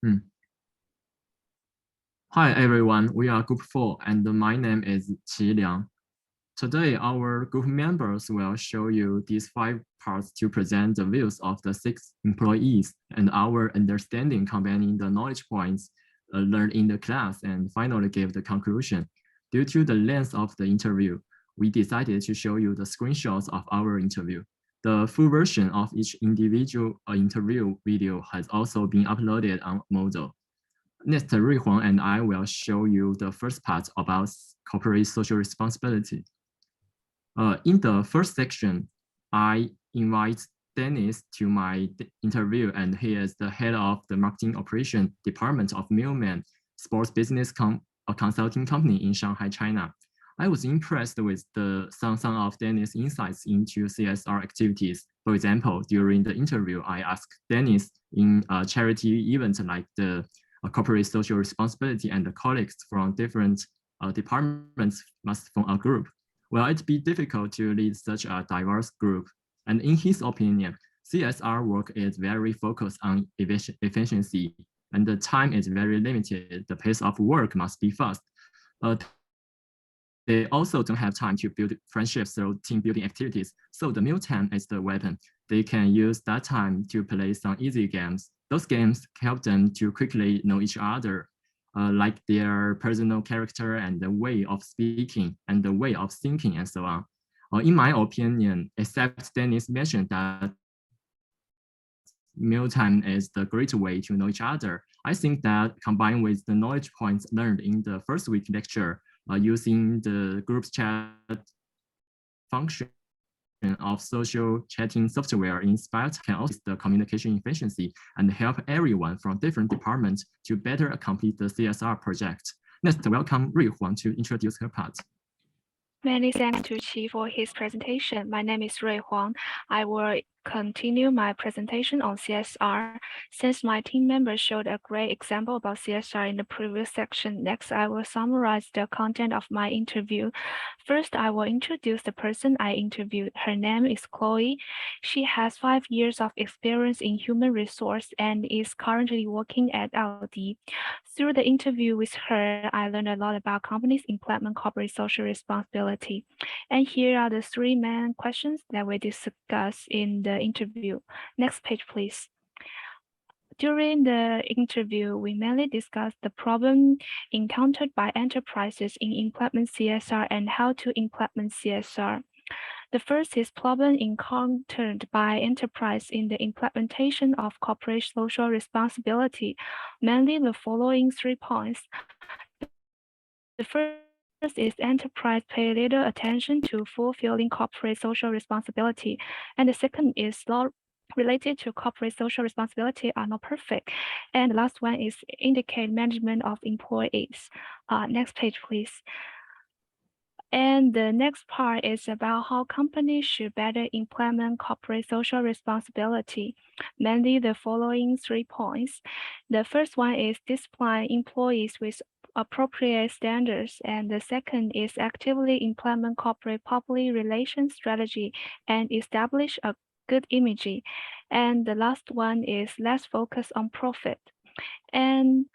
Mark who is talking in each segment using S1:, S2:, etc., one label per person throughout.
S1: Hmm. Hi everyone, we are Group 4 and my name is Qi Liang. Today, our group members will show you these 5 parts to present the views of the 6 employees and our understanding combining the knowledge points learned in the class and finally give the conclusion. Due to the length of the interview, we decided to show you the screenshots of our interview. The full version of each individual interview video has also been uploaded on Moodle. Next, Rui Huang and I will show you the first part about corporate social responsibility. In the first section, I invite Dennis to my interview, and he is the head of the marketing operation department of Millman Sports Business Consulting Company in Shanghai, China. I was impressed with some of Dennis' insights into CSR activities. For example, during the interview, I asked Dennis in a charity event like the corporate social responsibility and the colleagues from different departments must form a group. Will it be difficult to lead such a diverse group? And in his opinion, CSR work is very focused on efficiency, and the time is very limited. The pace of work must be fast. They also don't have time to build friendships through team building activities. So the mealtime is the weapon. They can use that time to play some easy games. Those games help them to quickly know each other, like their personal character and the way of speaking and the way of thinking and so on. In my opinion, except Dennis mentioned that mealtime is the great way to know each other. I think that combined with the knowledge points learned in the first week lecture, using the group chat function of social chatting software in Spot can also the communication efficiency and help everyone from different departments to better complete the CSR project. Next, welcome Rui Huang to introduce her part.
S2: Many thanks to Qi for his presentation. My name is Rui Huang. I will continue my presentation on CSR. Since my team members showed a great example about CSR in the previous section, next I will summarize the content of my interview. First, I will introduce the person I interviewed. Her name is Chloe. She has 5 years of experience in human resource and is currently working at Audi. Through the interview with her, I learned a lot about companies implement corporate social responsibility. And here are the 3 main questions that we discussed in the interview. Next page, please. During the interview, we mainly discussed the problem encountered by enterprises in implement CSR and how to implement CSR. The first is problem encountered by enterprise in the implementation of corporate social responsibility, mainly the following 3 points. The first is enterprise pay little attention to fulfilling corporate social responsibility, and the second is law related to corporate social responsibility are not perfect. And the last one is indicate management of employees. Next page, please. And the next part is about how companies should better implement corporate social responsibility, mainly the following 3 points. The first one is discipline employees with appropriate standards, and the second is actively implement corporate public relations strategy and establish a good image. And the last one is less focus on profit. And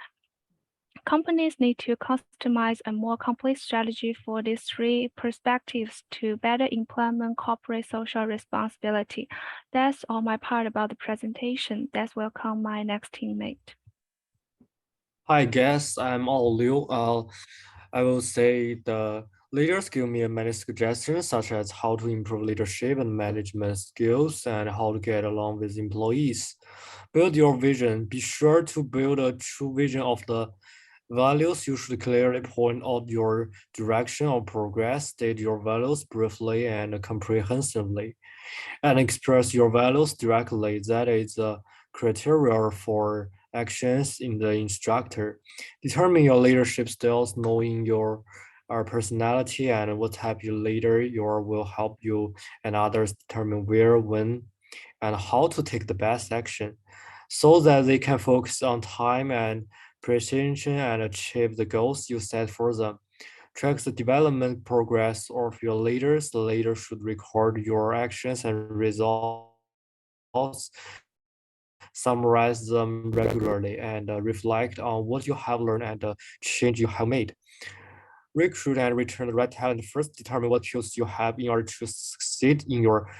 S2: companies need to customize a more complete strategy for these 3 perspectives to better implement corporate social responsibility. That's all my part about the presentation. Let's welcome my next teammate.
S3: Hi, guys. I'm Ao Liu. I will say the leaders give me many suggestions, such as how to improve leadership and management skills and how to get along with employees. Build your vision. Be sure to build a true vision of the values. You should clearly point out your direction or progress, state your values briefly and comprehensively, and express your values directly. That is a criteria for actions in the instructor. Determine your leadership styles, knowing your personality and what type of leader you are will help you and others determine where, when, and how to take the best action so that they can focus on time and precision and achieve the goals you set for them. Track the development progress of your leaders. The leader should record your actions and results, summarize them regularly, and reflect on what you have learned and the change you have made. Recruit and return the right talent first. Determine what skills you have in order to succeed in your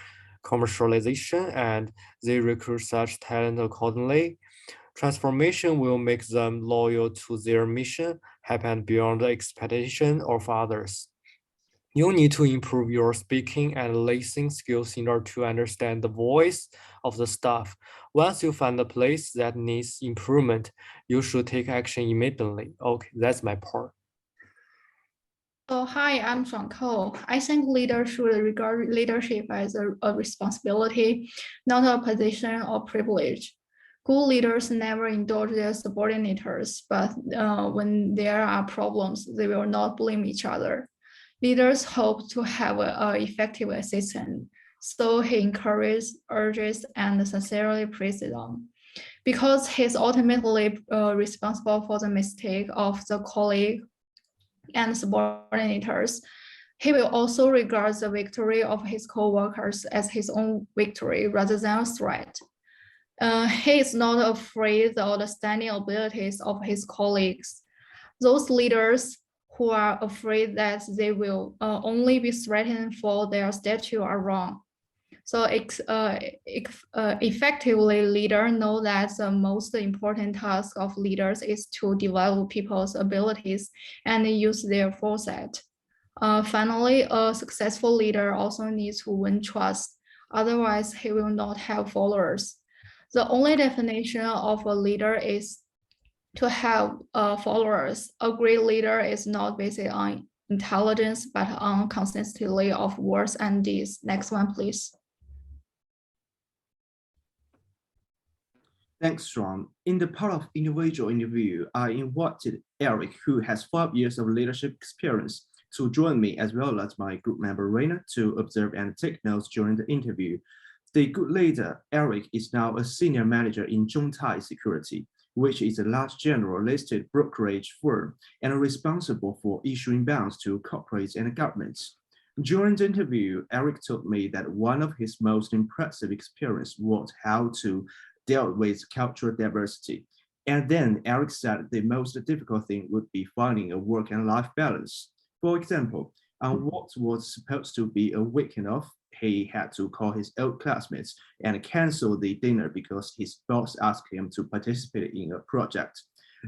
S3: commercialization, and they recruit such talent accordingly. Transformation will make them loyal to their mission, happy and beyond the expectation of others. You need to improve your speaking and listening skills in order to understand the voice of the staff. Once you find a place that needs improvement, you should take action immediately. Okay, that's my part.
S4: So hi, I'm Shuang Ko. I think leaders should regard leadership as a responsibility, not a position or privilege. Good leaders never indulge their subordinates, but when there are problems, they will not blame each other. Leaders hope to have an effective assistant, so he encourages, urges, and sincerely praises them. Because he's ultimately responsible for the mistake of the colleague and subordinates, he will also regard the victory of his co-workers as his own victory rather than a threat. He is not afraid of the standing abilities of his colleagues. Those leaders who are afraid that they will only be threatened for their stature are wrong. So effectively, leaders know that the most important task of leaders is to develop people's abilities and use their foresight. Finally, a successful leader also needs to win trust. Otherwise, he will not have followers. The only definition of a leader is to have followers. A great leader is not based on intelligence, but on consistency of words and deeds. Next one, please.
S5: Thanks, Sean. In the part of individual interview, I invited Eric, who has 5 years of leadership experience, to join me as well as my group member Raina to observe and take notes during the interview. The good leader, Eric, is now a senior manager in Zhongtai Security, which is a large general listed brokerage firm and responsible for issuing bonds to corporates and governments. During the interview, Eric told me that one of his most impressive experience was how to deal with cultural diversity. And then Eric said the most difficult thing would be finding a work and life balance. For example, on what was supposed to be a weekend off, he had to call his old classmates and cancel the dinner because his boss asked him to participate in a project.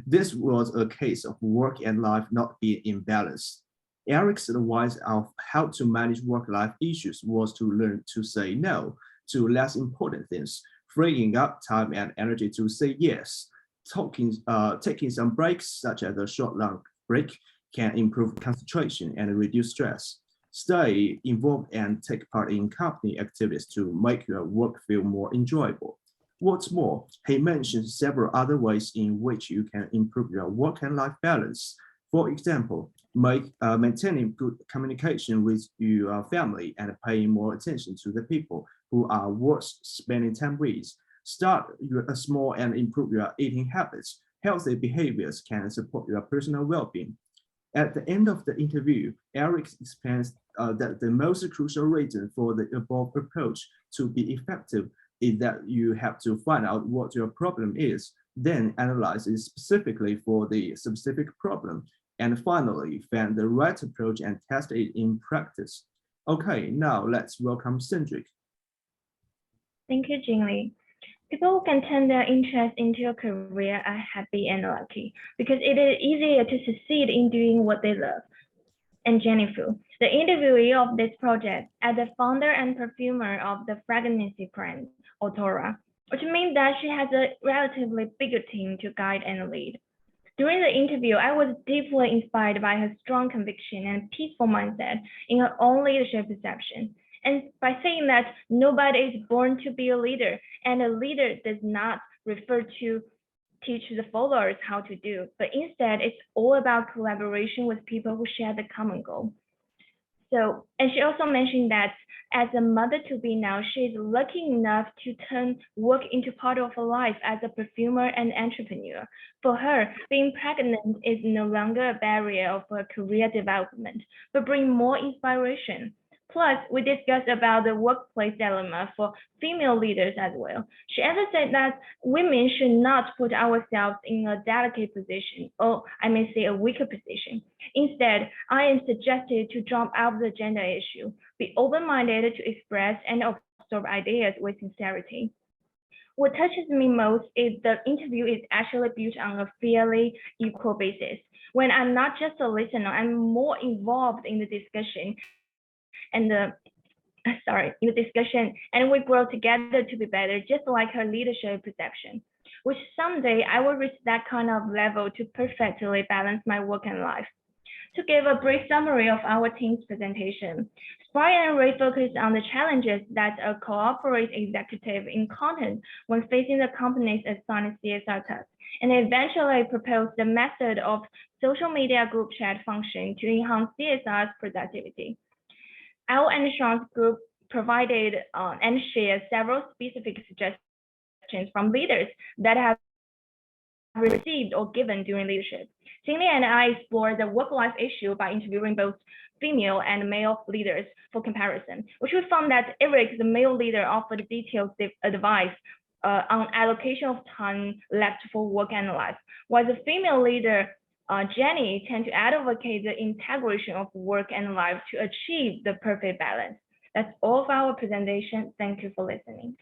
S5: This was a case of work and life not being in balance. Eric's advice of how to manage work-life issues was to learn to say no to less important things, freeing up time and energy to say yes. Taking some breaks, such as a short lunch break, can improve concentration and reduce stress. Stay involved and take part in company activities to make your work feel more enjoyable. What's more, he mentioned several other ways in which you can improve your work and life balance. For example, maintaining good communication with your family and paying more attention to the people who are worth spending time with. Start small and improve your eating habits. Healthy behaviors can support your personal well-being. At the end of the interview, Eric explains that the most crucial reason for the above approach to be effective is that you have to find out what your problem is, then analyze it specifically for the specific problem, and finally find the right approach and test it in practice. Okay, now let's welcome Cedric.
S6: Thank you, Jingli. People who can turn their interest into a career are happy and lucky because it is easier to succeed in doing what they love. And Jennifer, the interviewee of this project, as the founder and perfumer of the fragrance brand, Otora, which means that she has a relatively bigger team to guide and lead. During the interview, I was deeply inspired by her strong conviction and peaceful mindset in her own leadership perception. And by saying that nobody is born to be a leader, and a leader does not refer to teach the followers how to do, but instead it's all about collaboration with people who share the common goal. So, and she also mentioned that as a mother-to-be now, she is lucky enough to turn work into part of her life as a perfumer and entrepreneur. For her, being pregnant is no longer a barrier of her career development, but bring more inspiration. Plus, we discussed about the workplace dilemma for female leaders as well. She emphasized that women should not put ourselves in a delicate position, or I may say a weaker position. Instead, I am suggested to drop out the gender issue, be open-minded to express and absorb ideas with sincerity. What touches me most is the interview is actually built on a fairly equal basis. When I'm not just a listener, I'm more involved in the discussion and and we grow together to be better, just like her leadership perception, which someday I will reach that kind of level to perfectly balance my work and life. To give a brief summary of our team's presentation, Spry and Ray focused on the challenges that a corporate executive encountered when facing the company's assigned CSR tasks, and eventually proposed the method of social media group chat function to enhance CSR's productivity. Al and Sean's group provided and shared several specific suggestions from leaders that have received or given during leadership. Jingli and I explored the work-life issue by interviewing both female and male leaders for comparison, which we found that Eric, the male leader, offered detailed advice on allocation of time left for work and life, while the female leader, Jenny, tend to advocate the integration of work and life to achieve the perfect balance. That's all of our presentation. Thank you for listening.